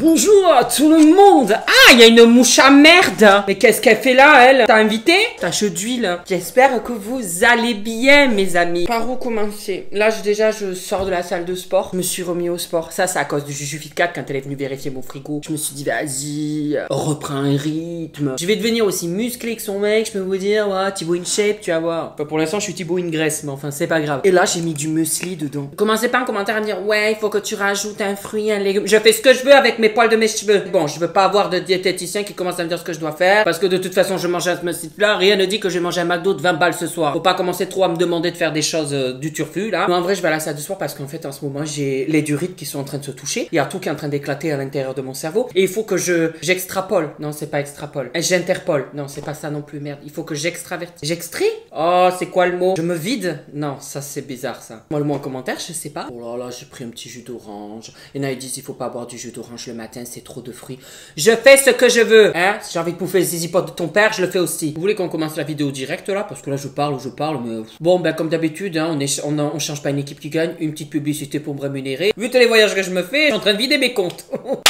Bonjour à tout le monde. Ah, il y a une mouche à merde. Mais qu'est-ce qu'elle fait là, elle? T'as invité? Tache d'huile. J'espère que vous allez bien, mes amis. Par où commencer? Là, déjà, je sors de la salle de sport. Je me suis remis au sport. Ça, c'est à cause du Jujufit 4 quand elle est venue vérifier mon frigo. Je me suis dit, vas-y, reprends un rythme. Je vais devenir aussi musclé que son mec. Je peux vous dire, ouais, Thibaut in shape, tu vas voir. Enfin, pour l'instant, je suis Thibaut in graisse, mais enfin, c'est pas grave. Et là, j'ai mis du muesli dedans. Commencez pas en commentaire à me dire, ouais, il faut que tu rajoutes un fruit, un légume. Je fais ce que je veux avec mes poils de mes cheveux. Bon, je veux pas avoir de diététicien qui commence à me dire ce que je dois faire. Parce que de toute façon, je mange à ce site-là. Rien ne dit que je vais manger un McDo de 20 balles ce soir. Faut pas commencer trop à me demander de faire des choses du turfu, là. Mais en vrai, je vais à la salle de sport parce qu'en fait, en ce moment, j'ai les durites qui sont en train de se toucher. Il y a tout qui est en train d'éclater à l'intérieur de mon cerveau. Et il faut que j'extrapole. Non, c'est pas extrapole. J'interpole. Non, c'est pas ça non plus, merde. Il faut que j'extravertisse. J'extrie? Oh, c'est quoi le mot? Je me vide? Non, ça c'est bizarre, ça. Moi, le mot en commentaire, je sais pas. Oh là là, j'ai pris un petit jus d'orange. Il y en a qui disent, il faut pas boire du jus d'orange le matin, c'est trop de fruits. Je fais ce que je veux, hein. Si j'ai envie de bouffer les zizipotes de ton père, je le fais aussi. Vous voulez qu'on commence la vidéo direct là? Parce que là, je parle, mais... Bon, ben, comme d'habitude, hein, on change pas une équipe qui gagne. Une petite publicité pour me rémunérer. Vu tous les voyages que je me fais, je suis en train de vider mes comptes. Where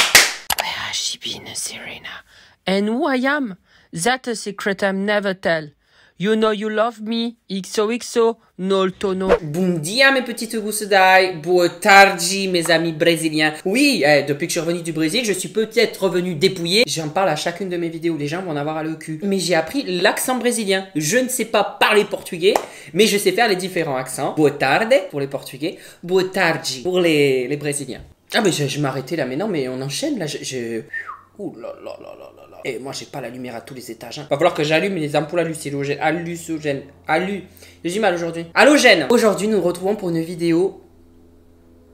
has she been, Serena? And who I am? That's a secret I'm never tell. You know you love me, XOXO, no tono. Bom dia mes petites gousses d'ail, boa tarde mes amis brésiliens. Oui, depuis que je suis revenu du Brésil, je suis peut-être revenu dépouillé. J'en parle à chacune de mes vidéos, les gens vont en avoir à le cul. Mais j'ai appris l'accent brésilien. Je ne sais pas parler portugais, mais je sais faire les différents accents. Boa tarde pour les portugais, boa tarde pour les brésiliens. Ah mais je m'arrêtais là, mais non, mais on enchaîne là, ouh là là là là là là. Et moi j'ai pas la lumière à tous les étages. Hein. Va falloir que j'allume les ampoules hallucinogènes. J'ai mal aujourd'hui. Halogène. Aujourd'hui nous nous retrouvons pour une vidéo.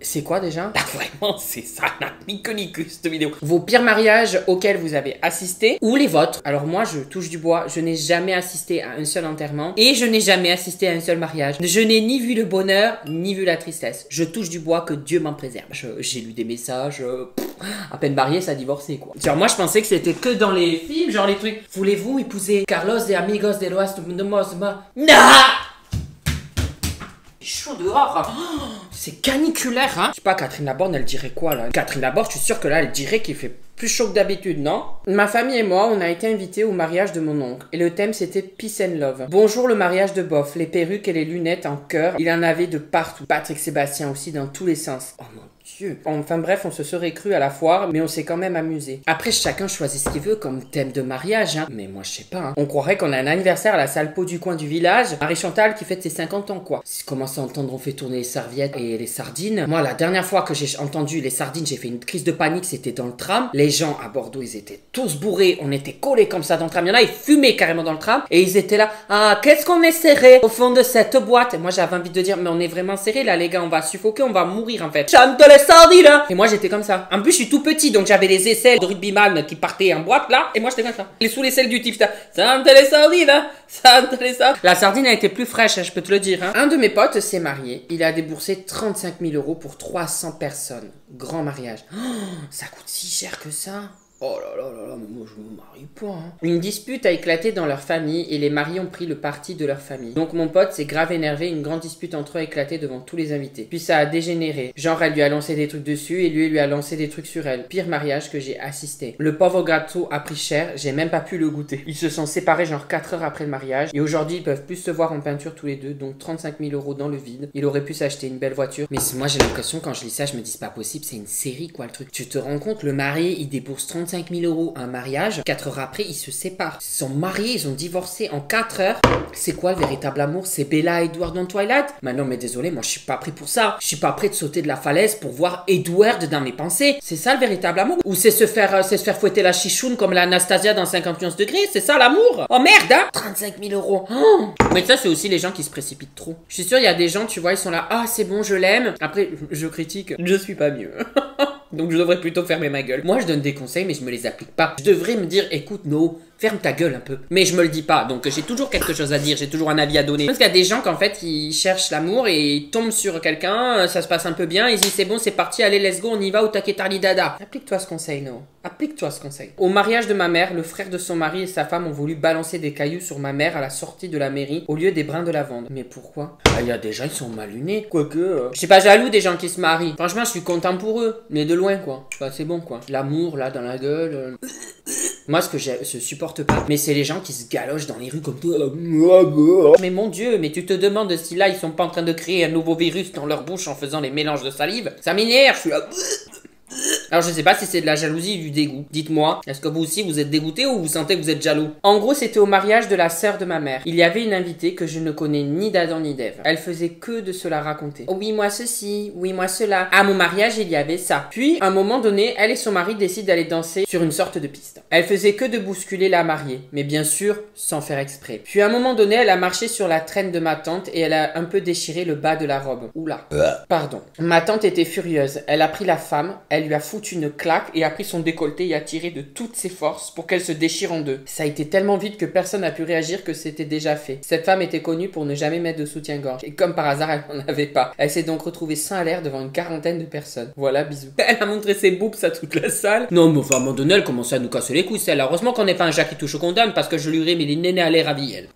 C'est quoi déjà? Bah vraiment c'est ça, n'a ni queue ni queue cette vidéo. Vos pires mariages auxquels vous avez assisté ou les vôtres. Alors moi je touche du bois, je n'ai jamais assisté à un seul enterrement et je n'ai jamais assisté à un seul mariage. Je n'ai ni vu le bonheur ni vu la tristesse. Je touche du bois, que Dieu m'en préserve. J'ai lu des messages, à peine marié ça a divorcé quoi. Genre moi je pensais que c'était que dans les films, genre les trucs. Voulez-vous épouser Carlos de Amigos de l'Ouest de Mosma? Non! Chaud dehors, c'est caniculaire, hein. Je sais pas, Catherine Laborde, elle dirait quoi, là? Catherine Laborde, je suis sûre que là, elle dirait qu'il fait plus chaud que d'habitude, non? Ma famille et moi, on a été invités au mariage de mon oncle. Et le thème, c'était Peace and Love. Bonjour le mariage de Bof, les perruques et les lunettes en cœur. Il en avait de partout. Patrick Sébastien aussi, dans tous les sens. Oh mon Dieu. Enfin bref, on se serait cru à la foire, mais on s'est quand même amusé. Après, chacun choisit ce qu'il veut comme thème de mariage, hein. Mais moi, je sais pas, hein. On croirait qu'on a un anniversaire à la salle pot du coin du village. Marie Chantal qui fête ses 50 ans, quoi. Si je commence à entendre, on fait tourner les serviettes et les sardines. Moi, la dernière fois que j'ai entendu les sardines, j'ai fait une crise de panique, c'était dans le tram. Les gens à Bordeaux, ils étaient tous bourrés. On était collés comme ça dans le tram. Il y en a, ils fumaient carrément dans le tram. Et ils étaient là. Ah, qu'est-ce qu'on est serré au fond de cette boîte. Et moi, j'avais envie de dire, mais on est vraiment serré là, les gars. On va suffoquer, on va mourir en fait. Chante les sardines. Et moi, j'étais comme ça. En plus, je suis tout petit, donc j'avais les aisselles de rugbyman qui partaient en boîte là. Et moi, j'étais comme ça. Les sous l'aisselle du type, chante les sardines. Chante les sardines. La sardine a été plus fraîche, je peux te le dire. Hein. Un de mes potes s'est marié. Il a déboursé 35 000 € pour 300 personnes. Grand mariage. Oh, ça coûte si cher que ça. Oh là là là là, mais moi je me marie pas. Hein. Une dispute a éclaté dans leur famille et les mariés ont pris le parti de leur famille. Donc mon pote s'est grave énervé, une grande dispute entre eux a éclaté devant tous les invités. Puis ça a dégénéré. Genre elle lui a lancé des trucs dessus et lui a lancé des trucs sur elle. Pire mariage que j'ai assisté. Le pauvre gâteau a pris cher, j'ai même pas pu le goûter. Ils se sont séparés genre 4 heures après le mariage et aujourd'hui ils peuvent plus se voir en peinture tous les deux, donc 35 000 € dans le vide. Il aurait pu s'acheter une belle voiture. Mais moi j'ai l'impression quand je lis ça, je me dis c'est pas possible, c'est une série quoi le truc. Tu te rends compte, le marié il débourse 35 000 € un mariage, 4 heures après ils se séparent. Ils sont mariés, ils ont divorcé en 4 heures. C'est quoi le véritable amour? C'est Bella et Edward dans Twilight? Bah non mais désolé, moi je suis pas prêt pour ça. Je suis pas prêt de sauter de la falaise pour voir Edward dans mes pensées. C'est ça le véritable amour? Ou c'est se faire fouetter la chichoune comme la Anastasia dans 51 degrés? C'est ça l'amour? Oh merde hein. 35 000 €. Oh. Mais ça c'est aussi les gens qui se précipitent trop. Je suis sûr il y a des gens tu vois ils sont là, ah c'est bon je l'aime. Après je critique, je suis pas mieux. Donc je devrais plutôt fermer ma gueule. Moi je donne des conseils mais je me les applique pas. Je devrais me dire écoute no, Ferme ta gueule un peu. Mais je me le dis pas, donc j'ai toujours quelque chose à dire, j'ai toujours un avis à donner. Parce qu'il y a des gens qu'en fait, ils cherchent l'amour et ils tombent sur quelqu'un, ça se passe un peu bien, ils disent c'est bon, c'est parti, allez, let's go, on y va, au taquetali dada. Applique-toi ce conseil, no. Applique-toi ce conseil. Au mariage de ma mère, le frère de son mari et sa femme ont voulu balancer des cailloux sur ma mère à la sortie de la mairie au lieu des brins de lavande. Mais pourquoi? Ah, il y a des gens, ils sont mal lunés. Quoique. Je suis pas jaloux des gens qui se marient. Franchement, je suis content pour eux. Mais de loin, quoi. Bah, c'est bon, quoi. L'amour, là, dans la gueule. Moi, ce que je supporte pas, mais c'est les gens qui se galochent dans les rues comme toi. Mais mon Dieu, mais tu te demandes si là, ils sont pas en train de créer un nouveau virus dans leur bouche en faisant les mélanges de salive. Ça m'énerve, je suis là. Alors je sais pas si c'est de la jalousie ou du dégoût. Dites-moi, est-ce que vous aussi vous êtes dégoûté ou vous sentez que vous êtes jaloux? En gros, c'était au mariage de la sœur de ma mère. Il y avait une invitée que je ne connais ni d'Adam ni d'Ève. Elle faisait que de se la raconter. Oh oui, moi ceci, oui, moi cela. À mon mariage, il y avait ça. Puis, à un moment donné, elle et son mari décident d'aller danser sur une sorte de piste. Elle faisait que de bousculer la mariée, mais bien sûr, sans faire exprès. Puis à un moment donné, elle a marché sur la traîne de ma tante et elle a un peu déchiré le bas de la robe. Oula. Pardon. Ma tante était furieuse. Elle a pris la femme, elle lui a foutu une claque et a pris son décolleté et a tiré de toutes ses forces pour qu'elle se déchire en deux. Ça a été tellement vite que personne n'a pu réagir que c'était déjà fait. Cette femme était connue pour ne jamais mettre de soutien-gorge. Et comme par hasard, elle n'en avait pas. Elle s'est donc retrouvée sans à l'air devant une quarantaine de personnes. Voilà, bisous. Elle a montré ses boobs à toute la salle. Non, mais enfin, à un moment donné, elle commençait à nous casser les couilles, celle-là. Heureusement qu'on n'est pas un Jacques qui touche au condamne parce que je lui aurais mis les nénés à l'air à elle.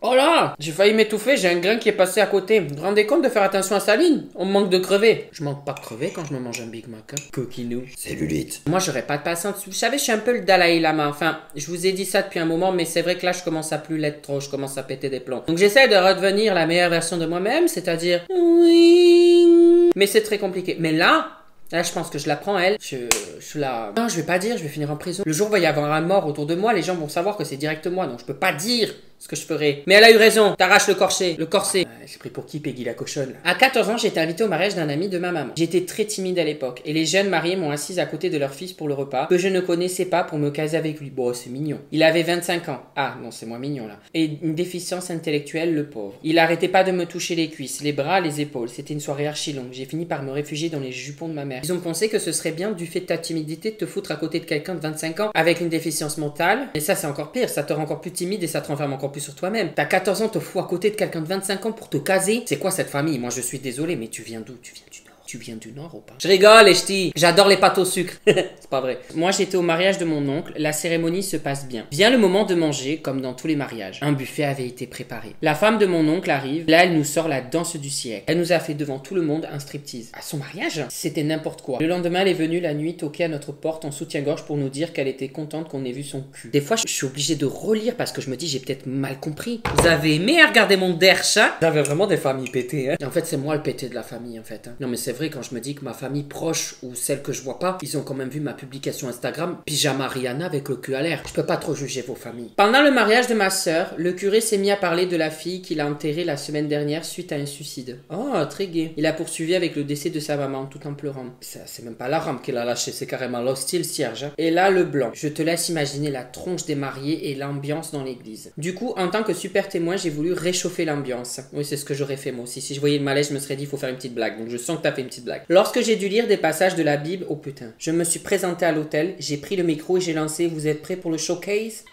Oh là, j'ai failli m'étouffer, j'ai un grain qui est passé à côté. Vous vous rendez compte de faire attention à sa ligne? On manque de crever. Je manque pas de crever quand je me mange un Big Mac. Hein. Coquinou. Cellulite. Moi, j'aurais pas de patience. Vous savez, je suis un peu le Dalai Lama. Enfin, je vous ai dit ça depuis un moment, mais c'est vrai que là, je commence à plus l'être trop. Je commence à péter des plombs. Donc, j'essaie de redevenir la meilleure version de moi-même, c'est-à-dire... Oui. Mais c'est très compliqué. Mais là, je pense que je la prends, elle. Je la... Non, je vais pas dire, je vais finir en prison. Le jour où il va y avoir un mort autour de moi, les gens vont savoir que c'est direct moi. Donc, je peux pas dire ce que je ferais. Mais elle a eu raison. T'arraches le corset. Le corset. J'ai pris pour qui Peggy la cochonne là. À 14 ans, j'ai été invitée au mariage d'un ami de ma maman. J'étais très timide à l'époque. Et les jeunes mariés m'ont assise à côté de leur fils pour le repas, que je ne connaissais pas pour me caser avec lui. Bon, c'est mignon. Il avait 25 ans. Ah, non, c'est moins mignon là. Et une déficience intellectuelle, le pauvre. Il arrêtait pas de me toucher les cuisses, les bras, les épaules. C'était une soirée archi longue. J'ai fini par me réfugier dans les jupons de ma mère. Ils ont pensé que ce serait bien, du fait de ta timidité, de te foutre à côté de quelqu'un de 25 ans avec une déficience mentale. Et ça, c'est encore pire. Ça te rend encore plus timide et ça te renferme encore plus sur toi-même. T'as 14 ans, te fous à côté de quelqu'un de 25 ans pour te caser. C'est quoi cette famille? Moi, je suis désolé, mais tu viens d'où? Tu viens du Nord. Tu viens du Nord ou pas? Je rigole, les ch'tis. J'adore les pâtes au sucre. C'est pas vrai. Moi, j'étais au mariage de mon oncle. La cérémonie se passe bien. Vient le moment de manger, comme dans tous les mariages. Un buffet avait été préparé. La femme de mon oncle arrive. Là, elle nous sort la danse du siècle. Elle nous a fait devant tout le monde un striptease. À son mariage, c'était n'importe quoi. Le lendemain, elle est venue la nuit toquer à notre porte en soutien-gorge pour nous dire qu'elle était contente qu'on ait vu son cul. Des fois, je suis obligée de relire parce que je me dis, j'ai peut-être mal compris. Vous avez aimé à regarder mon derche, hein? J'avais vraiment des familles pétées, hein? Et en fait, c'est moi le pété de la famille, en fait. Hein. Non, mais c'est vrai, quand je me dis que ma famille proche ou celle que je vois pas, ils ont quand même vu ma publication Instagram pyjama Rihanna avec le cul à l'air. Je peux pas trop juger vos familles. Pendant le mariage de ma sœur, le curé s'est mis à parler de la fille qu'il a enterrée la semaine dernière suite à un suicide. Oh, très gai. Il a poursuivi avec le décès de sa maman tout en pleurant. Ça, c'est même pas la rame qu'il a lâché, c'est carrément l'hostile cierge. Hein. Et là, le blanc. Je te laisse imaginer la tronche des mariés et l'ambiance dans l'église. Du coup, en tant que super témoin, j'ai voulu réchauffer l'ambiance. Oui, c'est ce que j'aurais fait moi aussi. Si je voyais le malaise, je me serais dit, il faut faire une petite blague. Donc je sens que t'as fait une petite blague. Lorsque j'ai dû lire des passages de la Bible, oh putain. Je me suis présenté à l'hôtel, j'ai pris le micro et j'ai lancé, vous êtes prêts pour le showcase?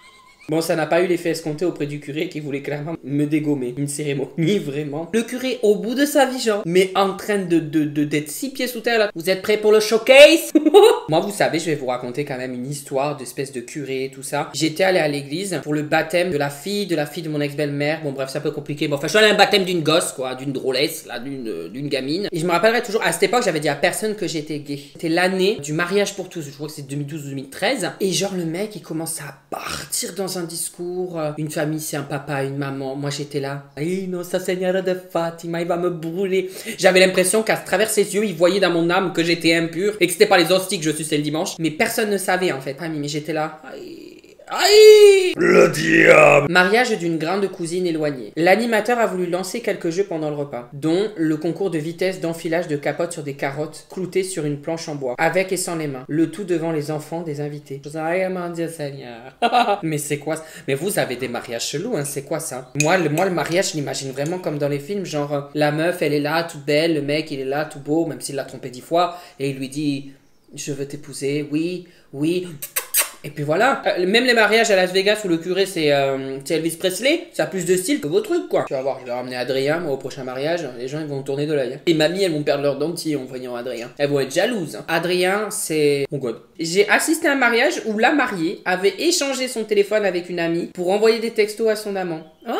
Bon, ça n'a pas eu l'effet escompté auprès du curé qui voulait clairement me dégommer. Une cérémonie, vraiment. Le curé, au bout de sa vie, genre, mais en train d'être 6 pieds sous terre, là. Vous êtes prêts pour le showcase? Moi, vous savez, je vais vous raconter quand même une histoire d'espèce de curé, tout ça. J'étais allé à l'église pour le baptême de la fille de mon ex-belle-mère. Bon, bref, c'est un peu compliqué. Bon, enfin, je suis allé à un baptême d'une gosse, quoi, d'une drôlesse, là, d'une gamine. Et je me rappellerai toujours, à cette époque, j'avais dit à personne que j'étais gay. C'était l'année du mariage pour tous. Je crois que c'est 2012-2013. Et genre, le mec, il commence à partir dans un discours, une famille c'est un papa, une maman. Moi j'étais là, hey, non, ça Seigneur de Fatima, il va me brûler. J'avais l'impression qu'à travers ses yeux, il voyait dans mon âme que j'étais impur et que c'était pas les hosties que je suçais le dimanche. Mais personne ne savait en fait. Ah, mais j'étais là. Aïe! Le diable! Mariage d'une grande cousine éloignée. L'animateur a voulu lancer quelques jeux pendant le repas, dont le concours de vitesse d'enfilage de capotes sur des carottes cloutées sur une planche en bois, avec et sans les mains. Le tout devant les enfants des invités. Aïe, mon Dieu Seigneur. Mais c'est quoi ça? Mais vous avez des mariages chelous, hein? C'est quoi ça? Moi, le mariage, je l'imagine vraiment comme dans les films, genre la meuf, elle est là, toute belle, le mec, il est là, tout beau, même s'il l'a trompé 10 fois, et il lui dit, je veux t'épouser, oui, oui. Et puis voilà. Même les mariages à Las Vegas où le curé c'est Elvis Presley, ça a plus de style que vos trucs quoi. Tu vas voir, je vais ramener Adrien moi au prochain mariage, les gens ils vont tourner de l'œil. Et mamie elles vont perdre leur dentier en voyant Adrien. Elles vont être jalouses. Adrien c'est... Oh god. J'ai assisté à un mariage où la mariée avait échangé son téléphone avec une amie pour envoyer des textos à son amant. Oh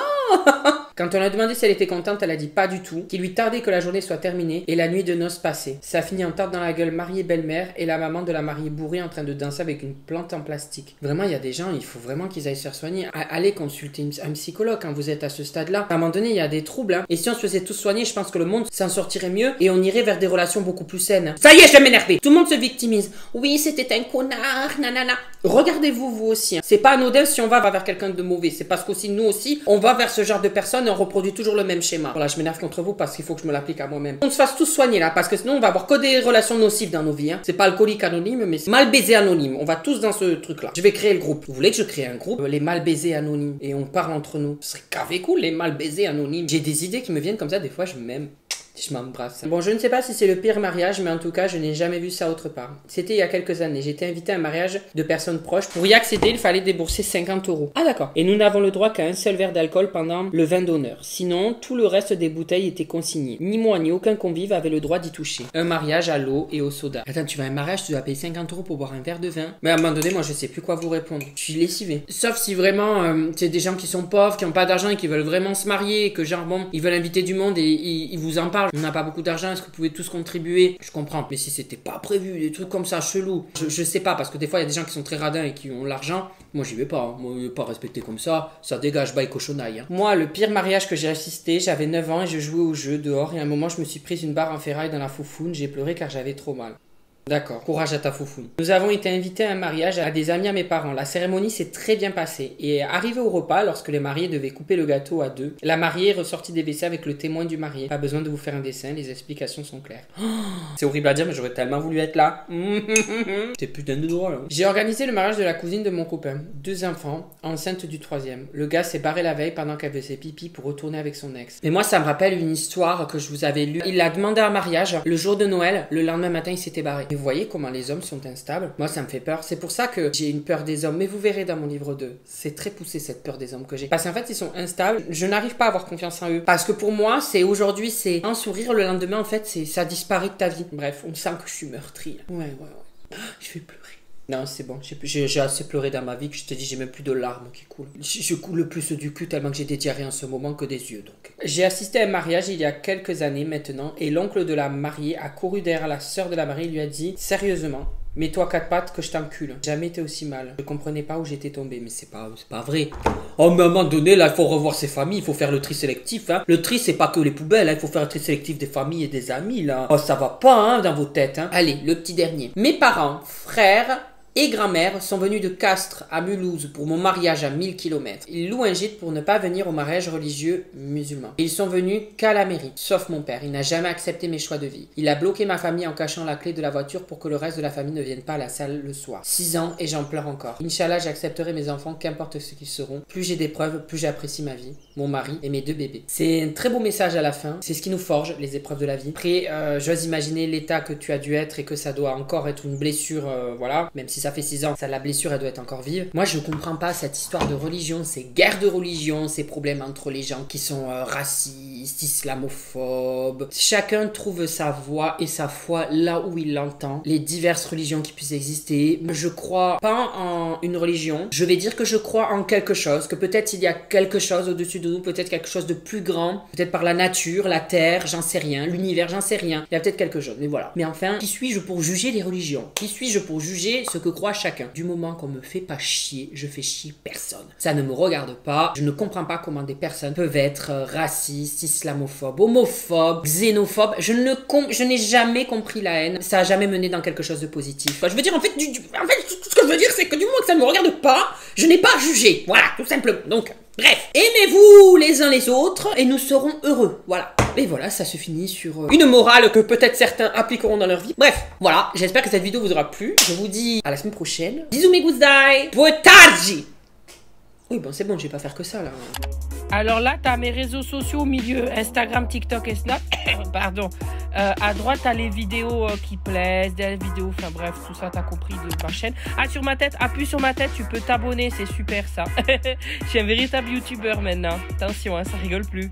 Quand on lui a demandé si elle était contente, elle a dit pas du tout, qu'il lui tardait que la journée soit terminée et la nuit de noces passée. Ça finit en tarte dans la gueule mariée belle-mère et la maman de la mariée bourrée en train de danser avec une plante en plastique. Vraiment, il y a des gens, il faut vraiment qu'ils aillent se faire soigner. Allez consulter un psychologue quand vous êtes à ce stade-là. À un moment donné, il y a des troubles. Hein. Et si on se faisait tous soigner, je pense que le monde s'en sortirait mieux et on irait vers des relations beaucoup plus saines. Ça y est, je vais m'énerver. Tout le monde se victimise. Oui, c'était un connard, nanana. Regardez-vous, vous aussi. Hein. C'est pas anodin si on va vers quelqu'un de mauvais. C'est parce qu'aussi, nous aussi, on va vers ce genre de personnes et on reproduit toujours le même schéma. Voilà, je m'énerve contre vous parce qu'il faut que je me l'applique à moi-même. On se fasse tous soigner là, parce que sinon on va avoir que des relations nocives dans nos vies. Hein. C'est pas alcoolique anonyme, mais c'est mal baisé anonyme. On va tous dans ce truc-là. Je vais créer le groupe. Vous voulez que je crée un groupe? Les mal baisés anonymes. Et on parle entre nous. Ce serait carré cool, les mal baisés anonymes. J'ai des idées qui me viennent comme ça, des fois je m'aime. Je m'embrasse. Bon, je ne sais pas si c'est le pire mariage, mais en tout cas, je n'ai jamais vu ça autre part. C'était il y a quelques années. J'étais invité à un mariage de personnes proches. Pour y accéder, il fallait débourser 50 €. Ah d'accord. Et nous n'avons le droit qu'à un seul verre d'alcool pendant le vin d'honneur. Sinon, tout le reste des bouteilles était consigné. Ni moi, ni aucun convive avait le droit d'y toucher. Un mariage à l'eau et au soda. Attends, tu vas à un mariage, tu dois payer 50 € pour boire un verre de vin. Mais à un moment donné, moi, je sais plus quoi vous répondre. Je suis lessivé. Sauf si vraiment, c'est des gens qui sont pauvres, qui n'ont pas d'argent et qui veulent vraiment se marier, que genre, bon, ils veulent inviter du monde et ils vous en parlent. On n'a pas beaucoup d'argent. Est-ce que vous pouvez tous contribuer? Je comprends, mais si c'était pas prévu, des trucs comme ça, chelou, je sais pas, parce que des fois il y a des gens qui sont très radins et qui ont l'argent, moi j'y vais pas, hein. Moi je vais pas respecter comme ça dégage, bail cochonaille. Hein. Moi, le pire mariage que j'ai assisté, j'avais 9 ans et je jouais au jeu dehors et à un moment je me suis prise une barre en ferraille dans la foufoune, j'ai pleuré car j'avais trop mal. D'accord, courage à ta foufoune. Nous avons été invités à un mariage à des amis à mes parents. La cérémonie s'est très bien passée. Et arrivé au repas, lorsque les mariés devaient couper le gâteau à deux, la mariée est ressortie des WC avec le témoin du marié. Pas besoin de vous faire un dessin, les explications sont claires. Oh, c'est horrible à dire, mais j'aurais tellement voulu être là. C'est putain de drôle. Hein. J'ai organisé le mariage de la cousine de mon copain. 2 enfants, enceinte du 3e. Le gars s'est barré la veille pendant qu'elle faisait pipi pour retourner avec son ex. Mais moi, ça me rappelle une histoire que je vous avais lue. Il l'a demandé en mariage le jour de Noël. Le lendemain matin, il s'était barré. Et vous voyez comment les hommes sont instables. Moi, ça me fait peur. C'est pour ça que j'ai une peur des hommes. Mais vous verrez dans mon livre 2. C'est très poussé cette peur des hommes que j'ai. Parce qu'en fait, ils sont instables. Je n'arrive pas à avoir confiance en eux. Parce que pour moi, c'est aujourd'hui, c'est un sourire. Le lendemain, en fait, ça disparaît de ta vie. Bref, on sent que je suis meurtrie. Ouais. Je vais pleurer. Non, c'est bon. J'ai assez pleuré dans ma vie que je te dis, j'ai même plus de larmes qui coulent. Je coule plus du cul tellement que j'ai des diarrhées en ce moment que des yeux. Donc, j'ai assisté à un mariage il y a quelques années maintenant et l'oncle de la mariée a couru derrière la sœur de la mariée et lui a dit sérieusement, mets-toi 4 pattes que je t'encule. Jamais été aussi mal. Je comprenais pas où j'étais tombé, mais c'est pas vrai. Oh, mais à un moment donné, là, il faut revoir ses familles, il faut faire le tri sélectif, hein. Le tri, c'est pas que les poubelles, hein. Il faut faire le tri sélectif des familles et des amis, là. Oh, ça va pas, hein, dans vos têtes, hein. Allez, le petit dernier. Mes parents, frères et grand-mère sont venus de Castres à Mulhouse pour mon mariage à 1000 km. Ils louent un gîte pour ne pas venir au mariage religieux musulman. Ils sont venus qu'à la mairie, sauf mon père. Il n'a jamais accepté mes choix de vie. Il a bloqué ma famille en cachant la clé de la voiture pour que le reste de la famille ne vienne pas à la salle le soir. 6 ans et j'en pleure encore. Inch'Allah, j'accepterai mes enfants, qu'importe ce qu'ils seront. Plus j'ai des preuves, plus j'apprécie ma vie, mon mari et mes 2 bébés. C'est un très beau message à la fin. C'est ce qui nous forge, les épreuves de la vie. Après, j'ose imaginer l'état que tu as dû être et que ça doit encore être une blessure, voilà. Même si ça fait 6 ans, la blessure elle doit être encore vive. Moi je comprends pas cette histoire de religion, ces guerres de religion, ces problèmes entre les gens qui sont racistes, islamophobes. Chacun trouve sa voie et sa foi là où il l'entend. Les diverses religions qui puissent exister. Je crois pas en une religion. Je vais dire que je crois en quelque chose, que peut-être il y a quelque chose au-dessus de nous, peut-être quelque chose de plus grand, peut-être par la nature, la terre, j'en sais rien, l'univers, j'en sais rien. Il y a peut-être quelque chose, mais voilà. Mais enfin, qui suis-je pour juger les religions? Qui suis-je pour juger ce que croit chacun? Du moment qu'on me fait pas chier, je fais chier personne. Ça ne me regarde pas. Je ne comprends pas comment des personnes peuvent être racistes, islamophobes, homophobes, xénophobes. Je n'ai jamais compris la haine. Ça a jamais mené dans quelque chose de positif. Je veux dire, en fait, ce que je veux dire, c'est que du moment que ça ne me regarde pas, je n'ai pas à juger. Voilà, tout simplement. Donc, bref, aimez-vous les uns les autres et nous serons heureux. Voilà. Et voilà, ça se finit sur une morale que peut-être certains appliqueront dans leur vie. Bref, voilà, j'espère que cette vidéo vous aura plu. Je vous dis à la semaine prochaine. Bisous mes gouzzai. Potarji. Oui, bon, c'est bon, je vais pas faire que ça, là. Alors là, t'as mes réseaux sociaux au milieu. Instagram, TikTok et Snap. Pardon. À droite, t'as les vidéos qui plaisent, des vidéos, enfin bref, tout ça, t'as compris de ma chaîne. Ah, sur ma tête, appuie sur ma tête, tu peux t'abonner, c'est super ça. Je suis un véritable youtubeur maintenant. Attention, hein, ça rigole plus.